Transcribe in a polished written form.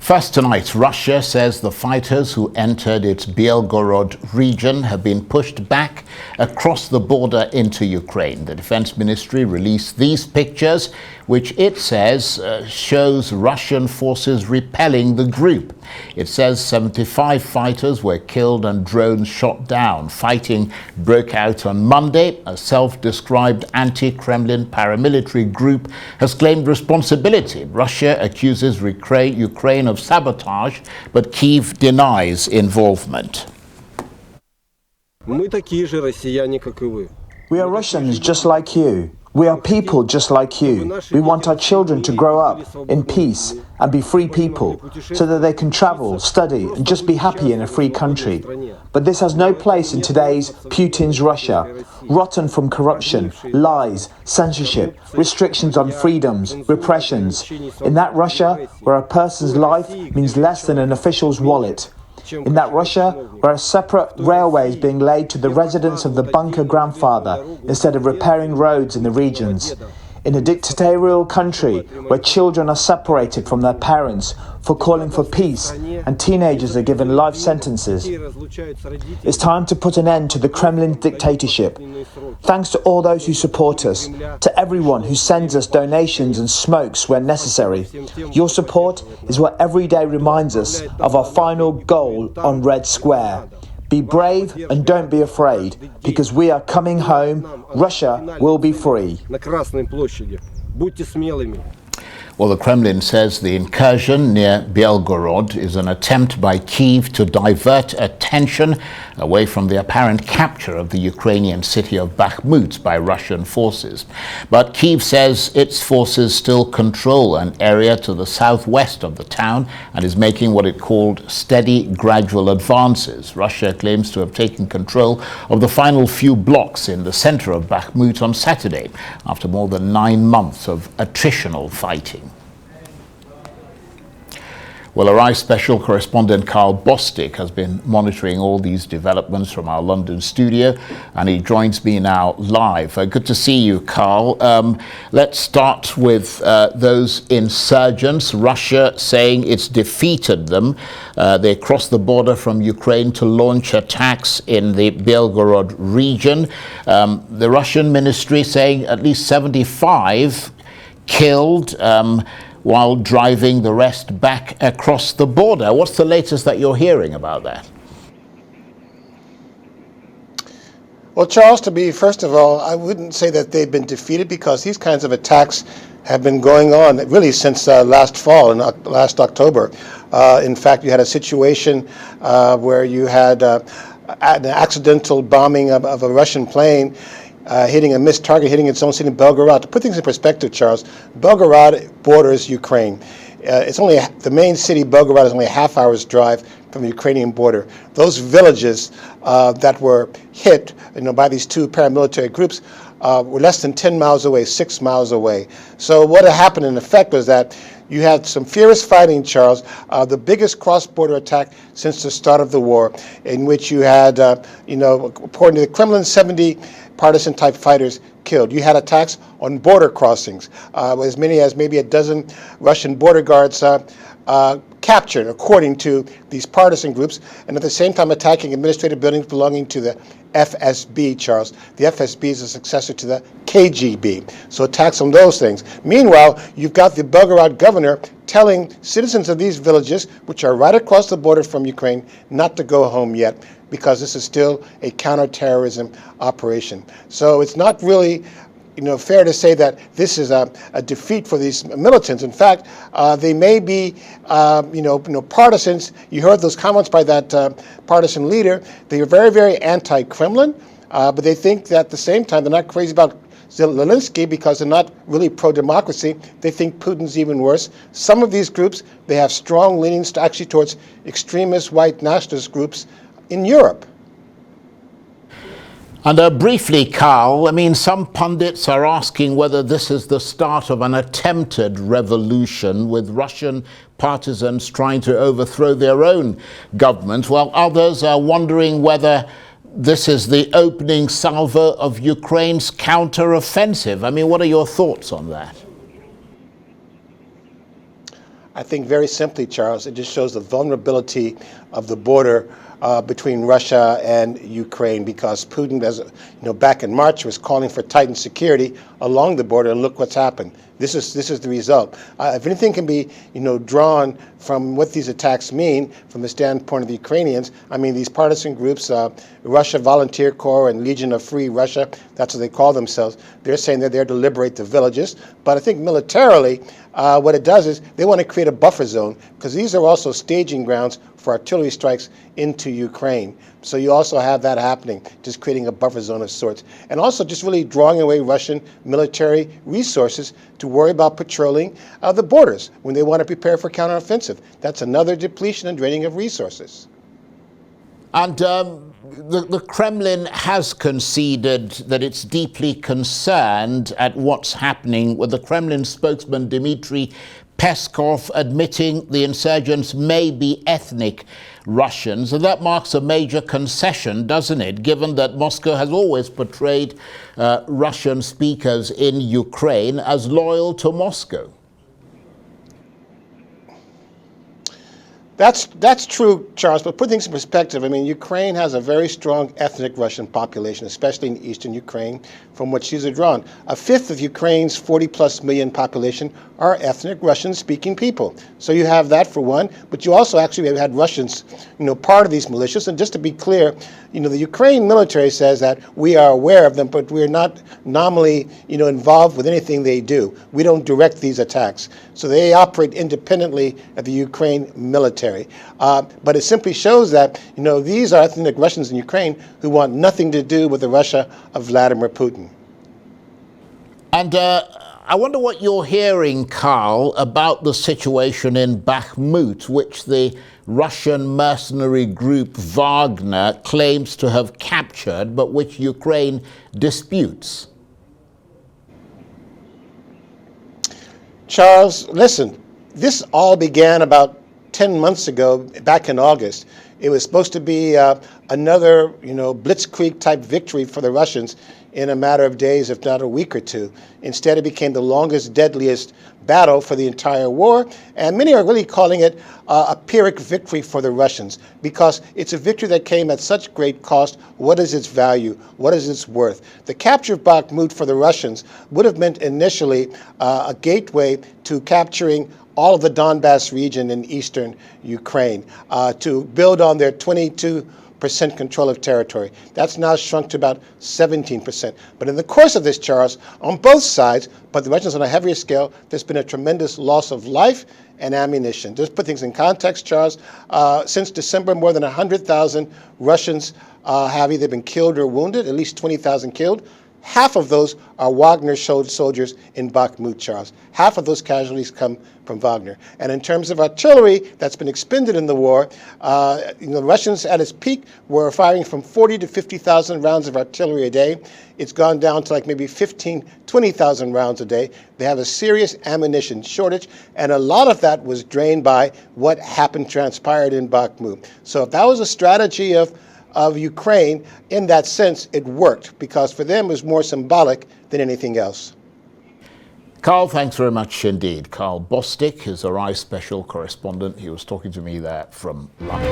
First tonight, Russia says the fighters who entered its Belgorod region have been pushed back across the border into Ukraine. The Defense Ministry released these pictures, which it says shows Russian forces repelling the group. It says 75 fighters were killed and drones shot down. Fighting broke out on Monday. A self-described anti-Kremlin paramilitary group has claimed responsibility. Russia accuses Ukraine of sabotage, but Kyiv denies involvement. We are Russians just like you. We are people just like you. We want our children to grow up in peace and be free people so that they can travel, study and just be happy in a free country. But this has no place in today's Putin's Russia, rotten from corruption, lies, censorship, restrictions on freedoms, repressions. In that Russia where a person's life means less than an official's wallet. In that Russia, where a separate railway is being laid to the residence of the bunker grandfather instead of repairing roads in the regions. In a dictatorial country where children are separated from their parents for calling for peace and teenagers are given life sentences. It's time to put an end to the Kremlin dictatorship. Thanks to all those who support us, to everyone who sends us donations and smokes where necessary. Your support is what every day reminds us of our final goal on Red Square. Be brave and don't be afraid, because we are coming home. Russia will be free. Well, the Kremlin says the incursion near Belgorod is an attempt by Kyiv to divert attention away from the apparent capture of the Ukrainian city of Bakhmut by Russian forces. But Kyiv says its forces still control an area to the southwest of the town and is making what it called steady, gradual advances. Russia claims to have taken control of the final few blocks in the center of Bakhmut on Saturday, after more than 9 months of attritional fighting. Well, our special correspondent Karl Bostic has been monitoring all these developments from our London studio, and he joins me now live. Good to see you, Karl. Let's start with those insurgents. Russia saying it's defeated them. They crossed the border from Ukraine to launch attacks in the Belgorod region. The Russian ministry saying at least 75 killed, while driving the rest back across the border. What's the latest that you're hearing about that? Well, Charles, first of all, I wouldn't say that they've been defeated, because these kinds of attacks have been going on really since last fall, last October. In fact, you had a situation where you had an accidental bombing of a Russian plane, hitting a missed target, hitting its own city, Belgorod. To put things in perspective, Charles, Belgorod borders Ukraine. It's only the main city, Belgorod, is only a half-hour's drive from the Ukrainian border. Those villages that were hit, by these two paramilitary groups were less than 10 miles away, 6 miles away. So what happened in effect was that you had some fierce fighting, Charles, the biggest cross-border attack since the start of the war, in which you had, according to the Kremlin, 70 partisan-type fighters killed. You had attacks on border crossings, as many as maybe a dozen Russian border guards captured, according to these partisan groups, and at the same time attacking administrative buildings belonging to the FSB, Charles. The FSB is a successor to the KGB, so attacks on those things. Meanwhile, you've got the Belgorod governor telling citizens of these villages, which are right across the border from Ukraine, not to go home yet, because this is still a counterterrorism operation. So it's not really fair to say that this is a defeat for these militants. In fact, they may be, partisans. You heard those comments by that partisan leader. They are very, very anti-Kremlin, but they think that at the same time they're not crazy about Zelensky, because they're not really pro-democracy. They think Putin's even worse. Some of these groups, they have strong leanings actually towards extremist white nationalist groups in Europe. And briefly, Karl, some pundits are asking whether this is the start of an attempted revolution with Russian partisans trying to overthrow their own government, while others are wondering whether this is the opening salvo of Ukraine's counter-offensive. What are your thoughts on that? I think very simply, Charles, it just shows the vulnerability of the border between Russia and Ukraine, because Putin, as back in March, was calling for tightened security along the border, and look what's happened. This is the result. If anything can be drawn from what these attacks mean from the standpoint of the Ukrainians, I mean, these partisan groups, Russia Volunteer Corps and Legion of Free Russia, that's what they call themselves. They're saying they're there to liberate the villages. But I think militarily, what it does is they want to create a buffer zone, because these are also staging grounds for artillery strikes into Ukraine. So you also have that happening, just creating a buffer zone of sorts. And also just really drawing away Russian military resources to worry about patrolling the borders when they want to prepare for counteroffensive. That's another depletion and draining of resources. And the Kremlin has conceded that it's deeply concerned at what's happening, with the Kremlin spokesman Dmitry Peskov admitting the insurgents may be ethnic Russians. And that marks a major concession, doesn't it, given that Moscow has always portrayed Russian speakers in Ukraine as loyal to Moscow? That's true, Charles, but put things in perspective. I mean, Ukraine has a very strong ethnic Russian population, especially in eastern Ukraine, from which these are drawn. A fifth of Ukraine's 40-plus million population are ethnic Russian-speaking people. So you have that for one, but you also actually have had Russians, part of these militias. And just to be clear, the Ukraine military says that we are aware of them, but we're not nominally, involved with anything they do. We don't direct these attacks. So they operate independently of the Ukraine military. But it simply shows that, these are ethnic Russians in Ukraine who want nothing to do with the Russia of Vladimir Putin. And I wonder what you're hearing, Karl, about the situation in Bakhmut, which the Russian mercenary group Wagner claims to have captured, but which Ukraine disputes. Charles, listen, this all began about 10 months ago, back in August. It was supposed to be another, blitzkrieg type victory for the Russians in a matter of days, if not a week or two. Instead, it became the longest, deadliest battle for the entire war, and many are really calling it a Pyrrhic victory for the Russians, because it's a victory that came at such great cost. What is its value? What is its worth? The capture of Bakhmut for the Russians would have meant initially a gateway to capturing all of the Donbass region in eastern Ukraine, to build on their 22% control of territory. That's now shrunk to about 17%. But in the course of this, Charles, on both sides, but the Russians on a heavier scale, there's been a tremendous loss of life and ammunition. Just put things in context, Charles, since December, more than 100,000 Russians have either been killed or wounded, at least 20,000 killed. Half of those are Wagner soldiers in Bakhmut, Charles. Half of those casualties come from Wagner. And in terms of artillery that's been expended in the war, the Russians at its peak were firing from 40 to 50,000 rounds of artillery a day. It's gone down to like maybe 15, 20,000 rounds a day. They have a serious ammunition shortage, and a lot of that was drained by what transpired in Bakhmut. So if that was a strategy of Ukraine, in that sense, it worked, because for them it was more symbolic than anything else. Karl, thanks very much indeed. Karl Bostic is our special correspondent. He was talking to me there from London.